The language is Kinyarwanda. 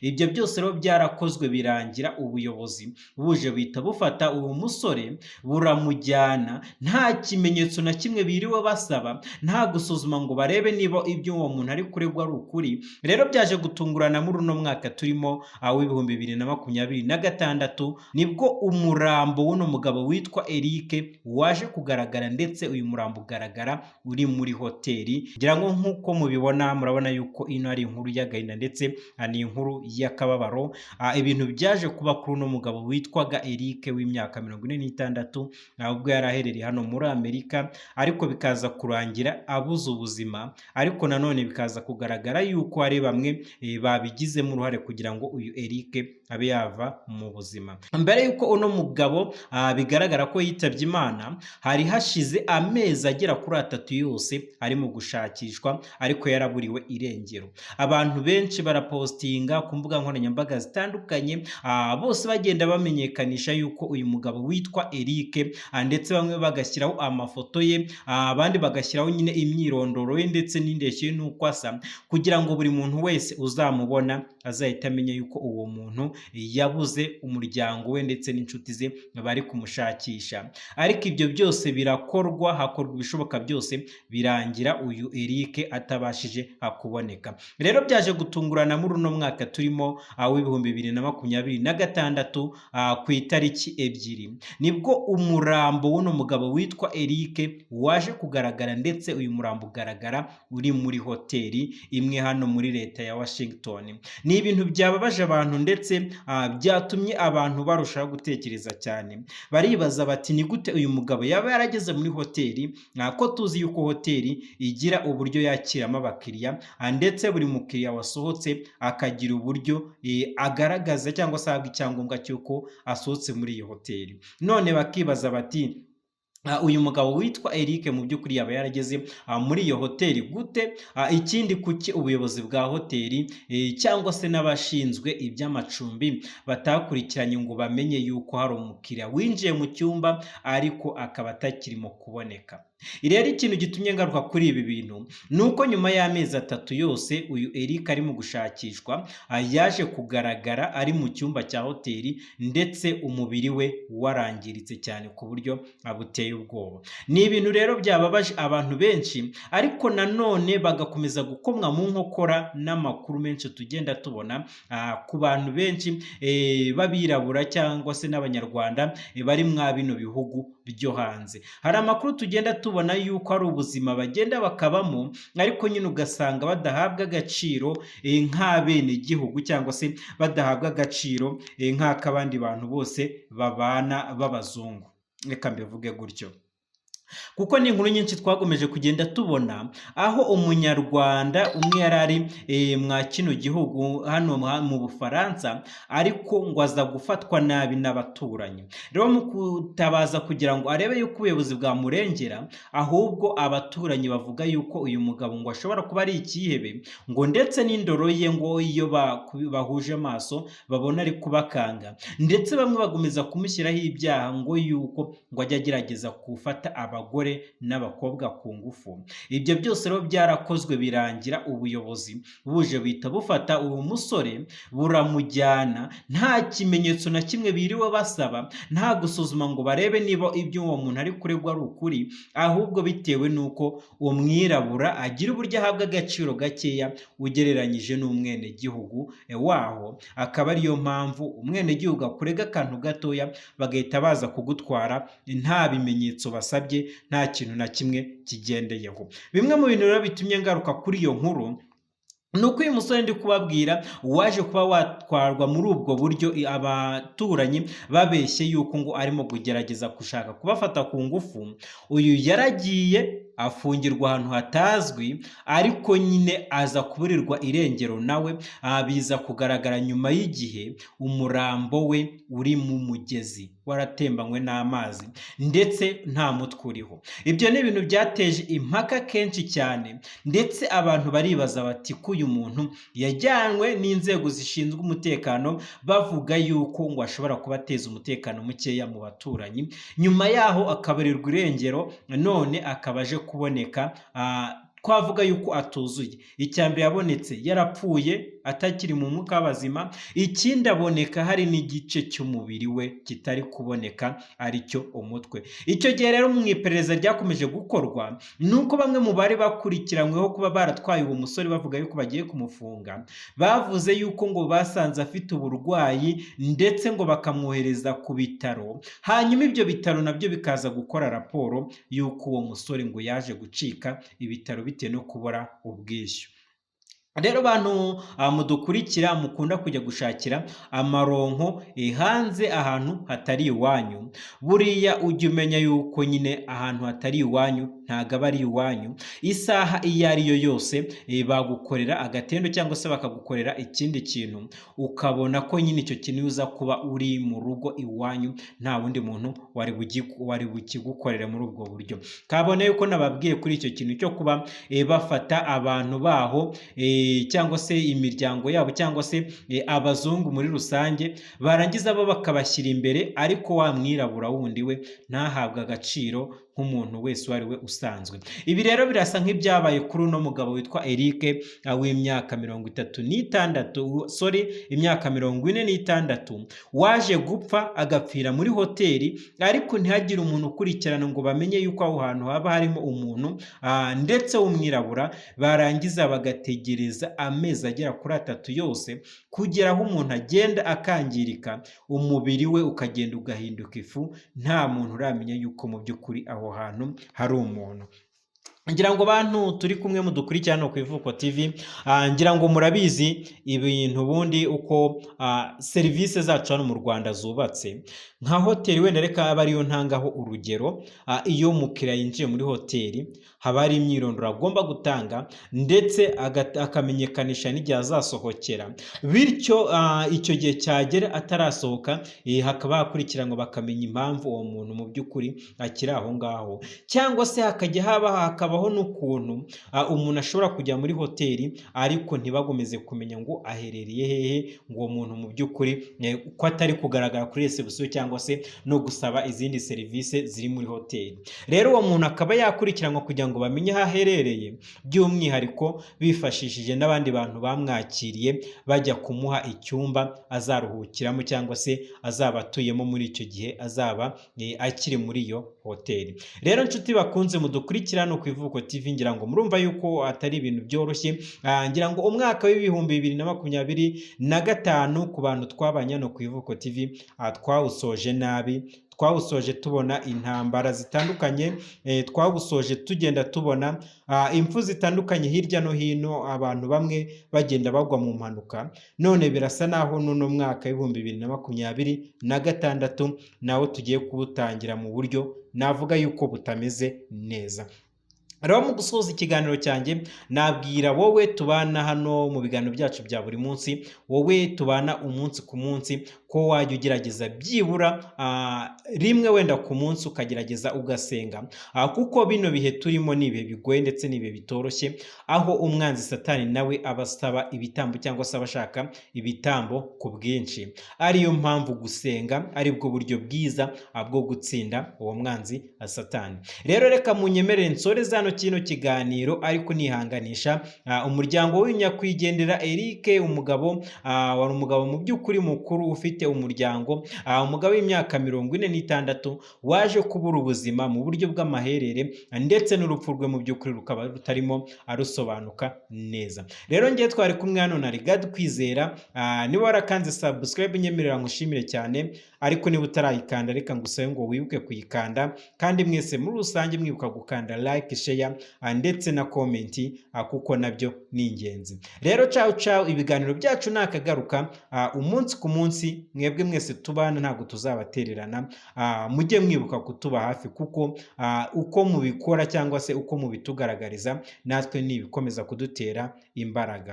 Ibyo byose rero byarakozwe birangira ubuyobozi buje buhita bufata uwo musore buramujyana, nta kimenyetso na kimwe biriwe basaba, nta gusuzuma ngo barebe niba ibyo uwo muntu ari kuregwa ari ukuri. Rero byaje gutungurana muri uno mwaka turimo w'ibihumbi 2026 nibwo umurambo w'uno mugabo witwa Eric waje kugaragara, ndetse uyu murambo ugaragara uri muri hoteli. Ngira ngo nk'uko mubibona murabona yuko ino ari inkuru y'agahinda ndetse ni inkuru y'akababaro. Ibintu byaje kuba kuri uno mugabo witwaga Eric w'imyaka 46 ubwo yari aherereye hano muri Amerika, ariko bikaza kurangira abuze ubuzima, ariko nanone bikaza kugaragara yuko hari bamwe babigizemo uruhare kugira ngo uyu Eric abe yava mu buzima. Mbere yuko uno mugabo bigaragara ko yitabye Imana, hari hashize amezi agera kuri 3 yose ari mu gushakishwa, ariko yaraburiwe irengero. Abantu benshi barapostinga ku mbuga nkoranyambaga zitandukanye, bose bagenda bamenyekanisha yuko uyu mugabo witwa Eric, ndetse bamwe bagashyiraho amafoto ye, abandi bagashyiraho nyine imyirondoro ye ndetse n'indeshyo ye n'uko asa, kugira ngo buri muntu wese uzamubona azahita amenya yuko uwo muntu yabuze, umuryango we ndetse n'inshuti ze bari kumushakisha. Ariko ibyo byose birakorwa, hakorwa ibishoboka byose, birangira uyu Eric atabashije kuboneka. Rero byaje gutungurana muri uno mwaka turimo w'ibihumbi 2026 ku itariki 2 nibwo umurambo w'uno mugabo witwa Eric waje kugaragara, ndetse uyu murambo ugaragara uri muri hoteli imwe hano muri leta ya Washington. Ni ibintu byababaje abantu, ndetse byatumye abantu barushaho gutekereza cyane. Baribaza bati ni gute uyu mugabo yaba yarageze muri hoteli, ko tuzi yuko hoteli igira uburyo yakiramo abakiriya, ndetse buri mukiriya wasohotse akagira uburyo agaragaza cyangwa se ahabwa icyangombwa cy'uko asohotse muri iyo hoteli. None bakibaza bati uyu mugabo witwa Eric mu by'ukuri yaba yarageze muri iyo hoteli gute? Ikindi, kuki ubuyobozi bwa hoteli cyangwa se n'abashinzwe iby'amacumbi batakurikiranye ngo bamenye yuko hari umukiriya winjiye mu cyumba ariko akaba atakirimo kuboneka? Rero ikintu gitumye ngaruka kuri ibi bintu ni uko nyuma y'amezi 3 yose uyu Eric ari mu gushakishwa, yaje kugaragara ari mu cyumba cya hoteli, ndetse umubiri we warangiritse cyane ku buryo buteye ubwoba. Ni ibintu rero byababaje abantu benshi, ariko nanone bagakomeza gukomwa mu nkokora n'amakuru menshi tugenda tubona ku bantu benshi b'abirabura cyangwa se n'abanyarwanda bari mwa bino bihugu byo hanze. Hari amakuru tugenda tubona yuko ari ubuzima bagenda bakabamo, ariko nyine ugasanga badahabwa agaciro nk'abene gihugu, cyangwa se badahabwa agaciro nk'akabandi bantu bose babana b'abazungu, reka mbivuge gutyo. Kuko ni inkuru nyinshi twagomeje kugenda tubona, aho umunyarwanda umwe yari ari mwa kino gihugu hano mu Bufaransa, ariko ngo aza gufatwa nabi n'abaturanyi. Rero mu kutabaza kugira ngo arebe yuko ubuyobozi bwamurengera, ahubwo abaturanyi bavuga yuko uyu mugabo ngo ashobora kuba ari ikihebe, ngo ndetse n'indoro ye ngo iyo bahuje amaso babona ari kubakanga, ndetse bamwe bagomeza kumushyiraho ibyaha ngo yuko ngo ajya agerageza gufata abagore n'abakobwa ku ngufu. Ibyo byose rero byarakozwe birangira ubuyobozi buje buhita bufata uwo musore buramujyana, nta kimenyetso na kimwe biriwe basaba, nta gusuzuma ngo barebe niba ibyo uwo muntu ari kuregwa ari ukuri, ahubwo bitewe n'uko uwo mwirabura agira uburyo ahabwa agaciro gakeya ugereranyije n'umwenegihugu waho. Akaba ariyo mpamvu umwenegihugu akurega akantu gatoya bagahita baza kugutwara nta bimenyetso basabye, nta kintu na kimwe kigendeyeho. Bimwe mu bintu rero bitumye ngaruka kuri iyo nkuru ni uko uyu musore ndi kubabwira waje kuba watwarwa muri ubwo buryo, abaturanyi babeshye yuko ngo arimo kugerageza gushaka kubafata ku ngufu. Uyu yaragiye afungirwa ahantu hatazwi, ariko nyine aza kuburirwa irengero, nawe biza kugaragara nyuma y'igihe umurambo we uri mu mugezi waratembanywe n'amazi, ndetse nta mutwe uriho. Ibyo ni ibintu byateje impaka kenshi cyane, ndetse abantu baribaza bati ko uyu muntu yajyanywe n'inzego zishinzwe umutekano, bavuga yuko ngo ashobora kuba ateza umutekano mukeya mu baturanyi, nyuma yaho akaburirwa irengero, none akaba aje kuboneka twavuga yuko atuzuye. Icyambere yabonetse yarapfuye, atakiri mu mwuka w'abazima, ikindi aboneka hari n'igice cy'umubiri we kitari kuboneka aricyo umutwe. Icyo gihe rero mu iperereza ryakomeje gukorwa nuko bamwe mu bari bakurikiranyweho kuba baratwaye uwo musore bavuga yuko bagiye kumufunga, bavuze yuko ngo basanze afite uburwayi ndetse ngo bakamwohereza ku bitaro, hanyuma ibyo bitaro nabyo bikaza gukora raporo yuko uwo musore ngo yaje gucika ibitaro bitewe no kubura ubwishyu. Rero bantu mudukurikira mukunda kujya gushakira amaronko hanze ahantu hatari iwanyu, buriya ujye umenya yuko nyine ahantu hatari iwanyu ntago aba ari iwanyu. Isaha iyo ari yo yose bagukorera agatendo cyangwa se bakagukorera ikindi kintu, ukabona ko nyine icyo kintu uza kuba uri mu rugo iwanyu nta wundi muntu wari bukigukorera muri ubwo buryo. Kabone yuko nababwiye kuri icyo kintu cyo kuba bafata abantu baho cyangwa se imiryango yabo cyangwa se abazungu muri rusange, barangiza bo bakabashyira imbere, ariko wa mwirabura wundi we ntahabwe agaciro nk'umuntu wese uwo ari we usanzwe. Ibi rero birasa nk'ibyabaye kuri uno mugabo witwa Eric w'imyaka 36 imyaka 46, waje gupfa agapfira muri hoteli, ariko ntihagire umuntu ukurikirana ngo bamenye yuko aho hantu haba harimo umuntu ndetse w'umwirabura. Barangiza bagategereza amezi agera kuri 3 yose kugera aho umuntu agenda akangirika, umubiri we ukagenda ugahinduka ifu, nta muntu uramenya yuko mu by'ukuri aho hantu hari umuntu. Ngira ngo bantu turi kumwe mudukurikirana ku Ivuko TV, ngira ngo murabizi ibintu bundi uko serivisi zacu hano mu Rwanda zubatse. Nka hoteli wenda reka aba ariyo ntangaho urugero, iyo umukiriya yinjiye muri hoteli haba hari imyirondoro agomba gutanga ndetse akamenyekanisha n'igihe azasohokera, bityo icyo gihe cyagera atarasohoka hakaba hakurikiranwa bakamenya impamvu uwo muntu mu by'ukuri akiri aho ngaho, cyangwa se hakabaho n'ukuntu umuntu ashobora kujya muri hoteli ariko ntibagomeze kumenya ngo aherereye hehe, ngo uwo muntu mu by'ukuri ko atari kugaragara kuri reception cyangwa se no gusaba izindi serivisi ziri muri hoteli. Rero uwo muntu akaba yakurikiranwa kugira ngo bamenye aho aherereye, by'umwihariko bifashishije n'abandi bantu bamwakiriye bajya kumuha icyumba azaruhukiramo cyangwa se azaba atuyemo muri icyo gihe azaba akiri muri iyo hoteli. Rero nshuti bakunze mudukurikirana ku Ivuko TV, ngira ngo murumva yuko atari ibintu byoroshye. Ngira ngo umwaka w'ibihumbi 2025 ku bantu twabanye no ku Ivuko TV twawusoje nabi, twawusoje tubona intambara zitandukanye, twawusoje tugenda tubona impfu zitandukanye hirya no hino, abantu bamwe bagenda bagwa mu mpanuka. None birasa naho nuno mwaka w'ibihumbi 2026 nawo tugiye kubutangira mu buryo navuga yuko butameze neza. Rero mu gusoza ikiganiro cyanjye nabwira wowe tubana hano mu biganiro byacu bya buri munsi, wowe tubana umunsi ku munsi, ko wajya ugerageza byibura rimwe wenda ku munsi ukagerageza ugasenga, kuko bino bihe turimo ni ibihe bigoye ndetse ni ibihe bitoroshye, aho umwanzi Satani nawe abasaba ibitambo cyangwa se abashaka ibitambo ku bwinshi. Ariyo mpamvu gusenga ari bwo buryo bwiza bwo gutsinda uwo mwanzi Satani. Rero reka munyemerere nsoreze hano kino kiganiro, ariko nihanganisha umuryango w'inyakwigendera Eric, umugabo wari umugabo mu by'ukuri mukuru ufite umuryango, umugabo w'imyaka 46 waje kubura ubuzima mu buryo bw'amaherere, ndetse n'urupfu rwe mu by'ukuri rukaba rutarimo arusobanuka neza. Rero ngiye twari kumwe hano na Rigad Kwizera. Niba warakanze subscribe nyemerera ngushimire cyane, ariko niba utarayikanda reka ngusabe ngo wibuke kuyikanda, kandi mwese muri rusange mwibuka gukanda like, share ndetse na comment, kuko nabyo ni ingenzi. Rero ciao, ibiganiro byacu nakagaruka umunsi ku munsi. Mwebwe mwese tubana ntabwo tuzabatererana, mujye mwibuka kutuba hafi, kuko uko mubikora cyangwa se uko mubitugaragariza natwe nibikomeza kudutera imbaraga.